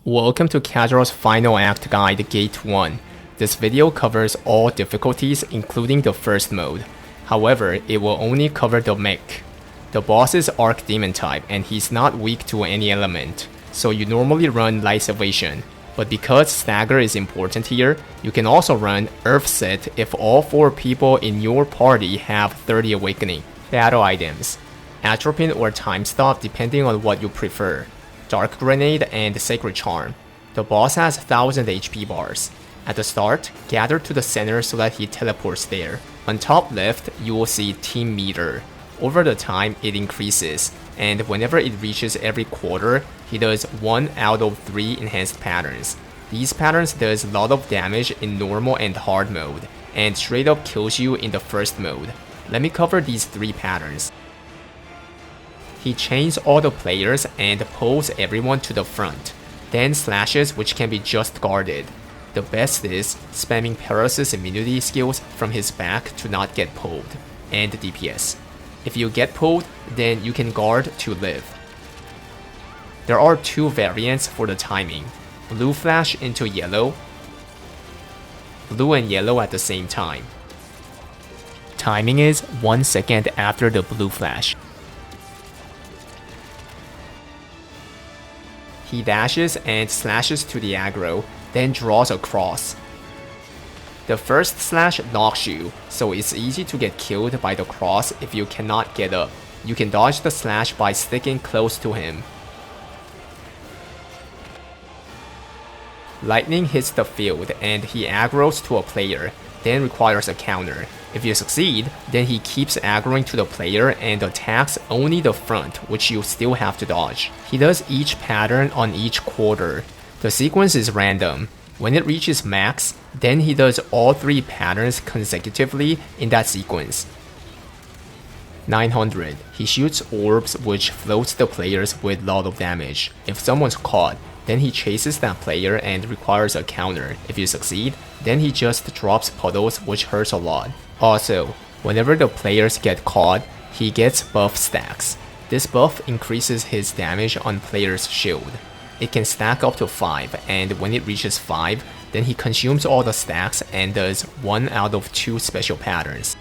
Welcome to Kazeros Final Act Guide Gate 1. This video covers all difficulties including the first mode. However, it will only cover the mech. The boss is Arc Demon type and he's not weak to any element, so you normally run Light Salvation. But because Stagger is important here, you can also run Earth Set if all 4 people in your party have 30 Awakening. Battle items: Atropine or Time Stop depending on what you prefer. Dark Grenade and Sacred Charm. The boss has 1000 HP bars. At the start, gather to the center so that he teleports there. On top left, you will see Team Meter. Over the time, it increases, and whenever it reaches every quarter, he does 1 out of 3 enhanced patterns. These patterns does a lot of damage in normal and hard mode, and straight up kills you in the first mode. Let me cover these 3 patterns. He chains all the players and pulls everyone to the front, then slashes, which can be just guarded. The best is spamming Paralysis immunity skills from his back to not get pulled, and DPS. If you get pulled, then you can guard to live. There are 2 variants for the timing: Blue Flash into Yellow, Blue and Yellow at the same time. Timing is 1 second after the Blue Flash. He dashes and slashes to the aggro, then draws across. The first slash knocks you, so it's easy to get killed by the cross if you cannot get up. You can dodge the slash by sticking close to him. Lightning hits the field and he aggroes to a player, then requires a counter. If you succeed, then he keeps aggroing to the player and attacks only the front, which you still have to dodge. He does each pattern on each quarter. The sequence is random. When it reaches max, then he does all 3 patterns consecutively in that sequence. 900. He shoots orbs which floats the players with a lot of damage. If someone's caught, then he chases that player and requires a counter. If you succeed, then he just drops puddles, which hurts a lot. Also, whenever the players get caught, he gets buff stacks. This buff increases his damage on player's shield. It can stack up to 5, and when it reaches 5, then he consumes all the stacks and does 1 out of 2 special patterns.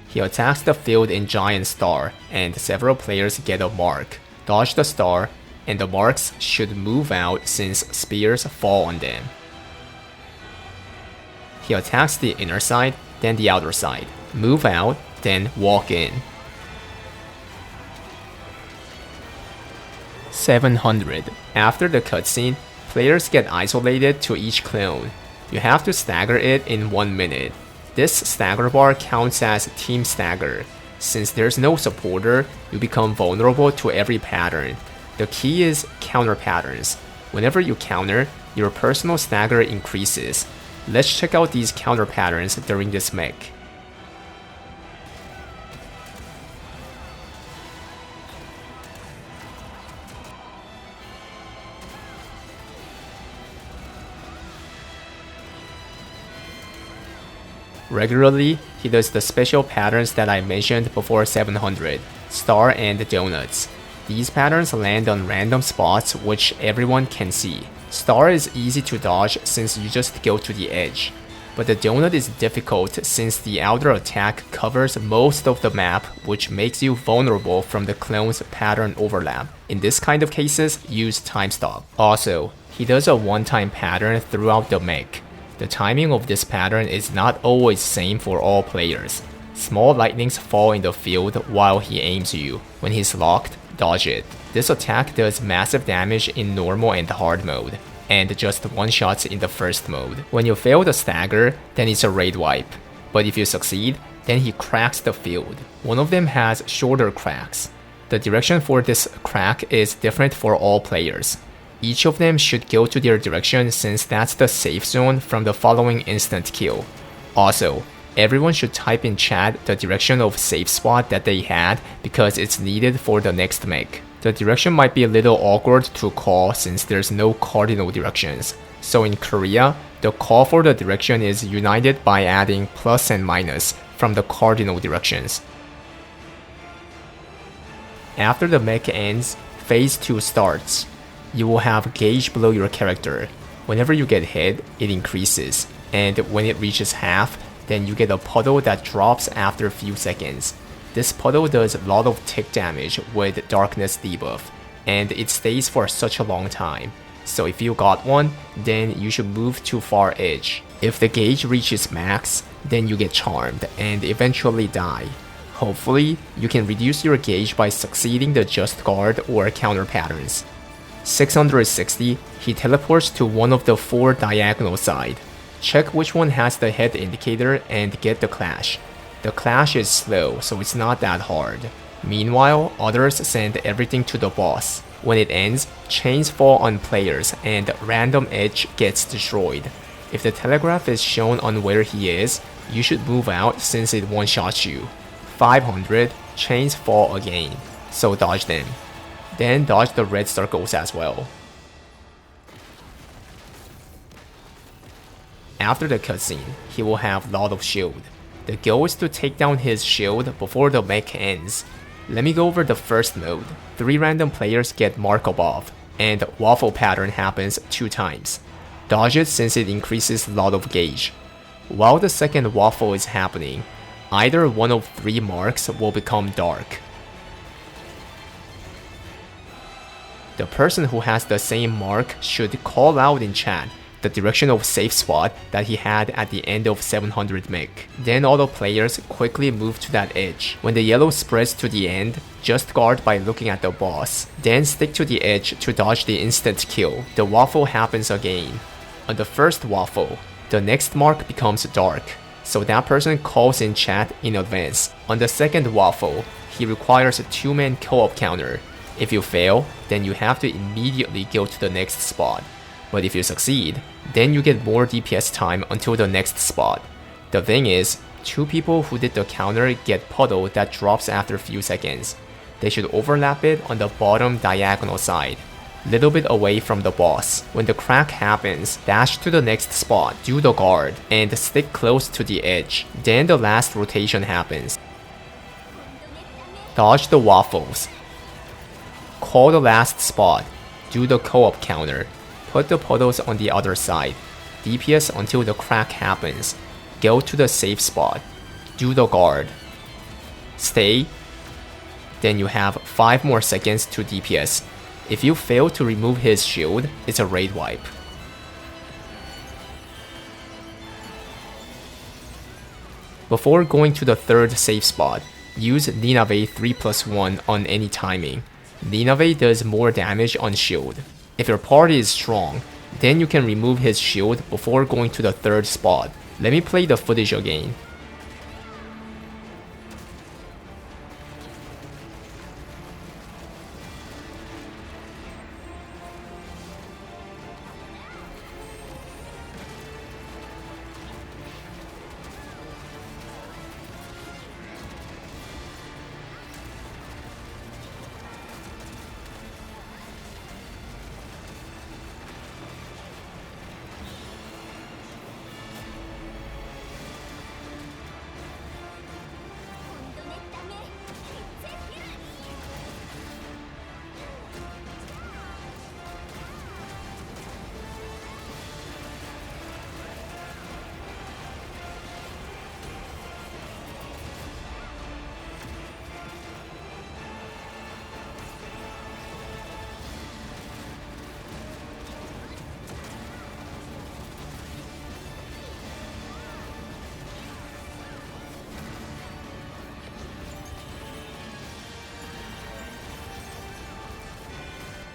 He attacks the field in Giant Star, and several players get a mark. Dodge the star, and the marks should move out since spears fall on them. He attacks the inner side, then the outer side. Move out, then walk in. 700. After the cutscene, players get isolated to each clone. You have to stagger it in 1 minute. This stagger bar counts as team stagger. Since there's no supporter, you become vulnerable to every pattern. The key is counter patterns. Whenever you counter, your personal stagger increases. Let's check out these counter patterns during this mech. Regularly, he does the special patterns that I mentioned before 700, Star and Donuts. These patterns land on random spots which everyone can see. Star is easy to dodge since you just go to the edge, but the donut is difficult since the outer attack covers most of the map, which makes you vulnerable from the clone's pattern overlap. In this kind of cases, use Time Stop. Also, he does a one-time pattern throughout the mech. The timing of this pattern is not always same for all players. Small lightnings fall in the field while he aims you. When he's locked, dodge it. This attack does massive damage in normal and hard mode, and just 1-shots in the first mode. When you fail the stagger, then it's a raid wipe. But if you succeed, then he cracks the field. One of them has shorter cracks. The direction for this crack is different for all players. Each of them should go to their direction since that's the safe zone from the following instant kill. Also, everyone should type in chat the direction of safe spot that they had because it's needed for the next mech. The direction might be a little awkward to call since there's no cardinal directions. So in Korea, the call for the direction is united by adding plus and minus from the cardinal directions. After the mech ends, phase 2 starts. you will have gauge below your character. Whenever you get hit, it increases, and when it reaches half, then you get a puddle that drops after a few seconds. This puddle does a lot of tick damage with darkness debuff, and it stays for such a long time. So if you got one, then you should move to far edge. If the gauge reaches max, then you get charmed and eventually die. Hopefully, you can reduce your gauge by succeeding the just guard or counter patterns. 660, he teleports to one of the 4 diagonal side. Check which one has the head indicator and get the clash. The clash is slow, so it's not that hard. Meanwhile, others send everything to the boss. When it ends, chains fall on players and random edge gets destroyed. If the telegraph is shown on where he is, you should move out since it one-shots you. 500, chains fall again, so dodge them. Then dodge the red circles as well. After the cutscene, he will have lot of shield. The goal is to take down his shield before the mech ends. Let me go over the first mode. 3 random players get mark above, and waffle pattern happens 2 times. Dodge it since it increases lot of gauge. While the second waffle is happening, either one of 3 marks will become dark. The person who has the same mark should call out in chat the direction of safe spot that he had at the end of 700 mech. Then all the players quickly move to that edge. When the yellow spreads to the end, just guard by looking at the boss. Then stick to the edge to dodge the instant kill. The waffle happens again. On the first waffle, the next mark becomes dark, so that person calls in chat in advance. On the second waffle, he requires a 2-man co-op counter. If you fail, then you have to immediately go to the next spot. But if you succeed, then you get more DPS time until the next spot. The thing is, 2 people who did the counter get puddle that drops after a few seconds. They should overlap it on the bottom diagonal side, little bit away from the boss. When the crack happens, dash to the next spot, do the guard, and stick close to the edge. Then the last rotation happens. Dodge the waffles. Call the last spot, do the co-op counter. Put the puddles on the other side. DPS until the crack happens. Go to the safe spot. Do the guard. Stay. Then you have 5 more seconds to DPS. If you fail to remove his shield, it's a raid wipe. Before going to the third safe spot, use Ninave 3+1 on any timing. Ninave does more damage on shield. If your party is strong, then you can remove his shield before going to the third spot. Let me play the footage again.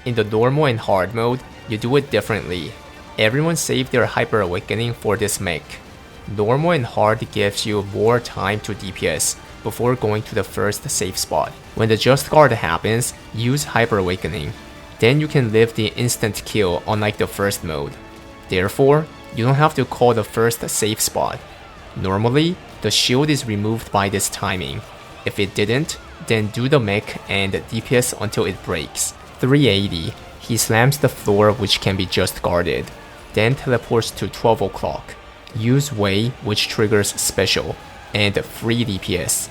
In the normal and hard mode, you do it differently. Everyone save their hyper awakening for this mech. Normal and hard gives you more time to DPS before going to the first safe spot. When the just guard happens, use hyper awakening. Then you can live the instant kill unlike the first mode. Therefore, you don't have to call the first safe spot. Normally, the shield is removed by this timing. If it didn't, then do the mech and DPS until it breaks. 380, he slams the floor which can be just guarded, then teleports to 12 o'clock. Use Wei which triggers special, and free DPS.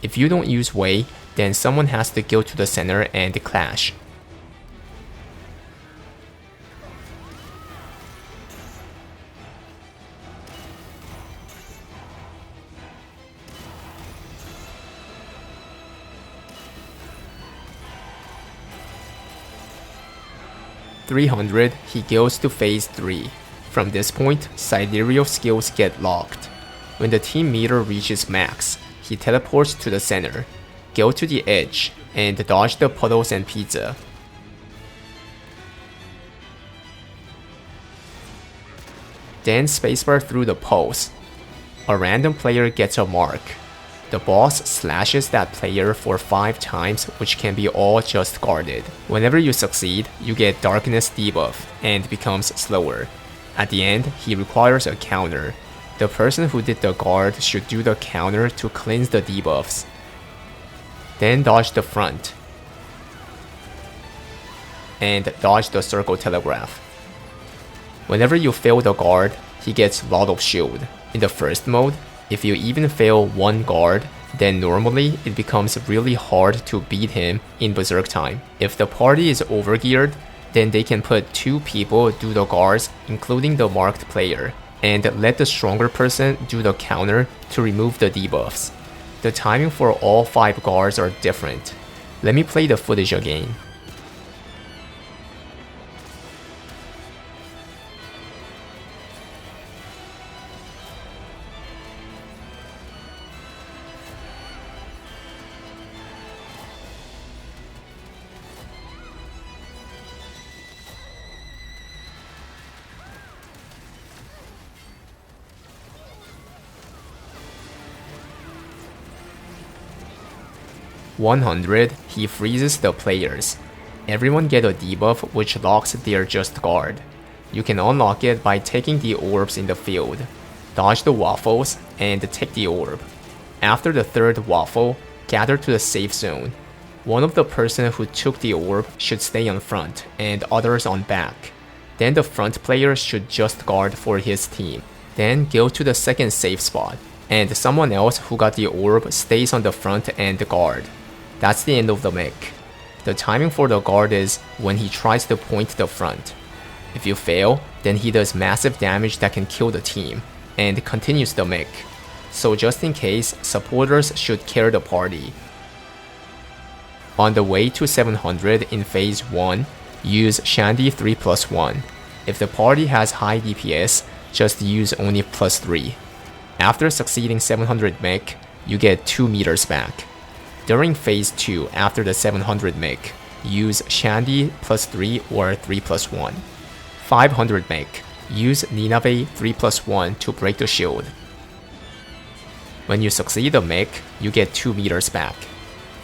If you don't use Wei, then someone has to go to the center and clash. .300, he goes to phase 3. From this point, Sidereal skills get locked. When the team meter reaches max, he teleports to the center, go to the edge, and dodge the puddles and pizza. Then spacebar through the pulse. A random player gets a mark. The boss slashes that player for 5 times, which can be all just guarded. Whenever you succeed, you get darkness debuff and becomes slower. At the end, he requires a counter. The person who did the guard should do the counter to cleanse the debuffs. Then dodge the front. And dodge the circle telegraph. Whenever you fail the guard, he gets lot of shield. In the first mode, if you even fail one guard, then normally it becomes really hard to beat him in Berserk time. If the party is overgeared, then they can put 2 people do the guards, including the marked player, and let the stronger person do the counter to remove the debuffs. The timing for all 5 guards are different. Let me play the footage again. .100, he freezes the players. Everyone get a debuff which locks their just guard. You can unlock it by taking the orbs in the field. Dodge the waffles and take the orb. After the 3rd waffle, gather to the safe zone. One of the person who took the orb should stay on front and others on back. Then the front player should just guard for his team. Then go to the 2nd safe spot, and someone else who got the orb stays on the front and guard. That's the end of the mech. The timing for the guard is when he tries to point the front. If you fail, then he does massive damage that can kill the team, and continues the mech. So just in case, supporters should carry the party. On the way to 700 in phase 1, use Shandy 3+1. If the party has high DPS, just use only +3. After succeeding 700 mech, you get 2 meters back. During phase 2 after the 700 mech, use Shandy +3 or 3+1. 500 mech, use Ninave 3+1 to break the shield. When you succeed the mech, you get 2 meters back.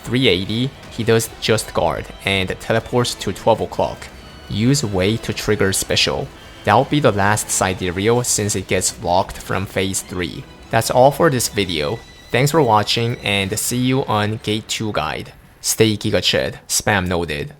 380, he does just guard and teleports to 12 o'clock. Use Wei to trigger special. That'll be the last Sidereal since it gets locked from phase 3. That's all for this video. Thanks for watching and see you on Gate 2 guide. Stay GigaChed, spam noted.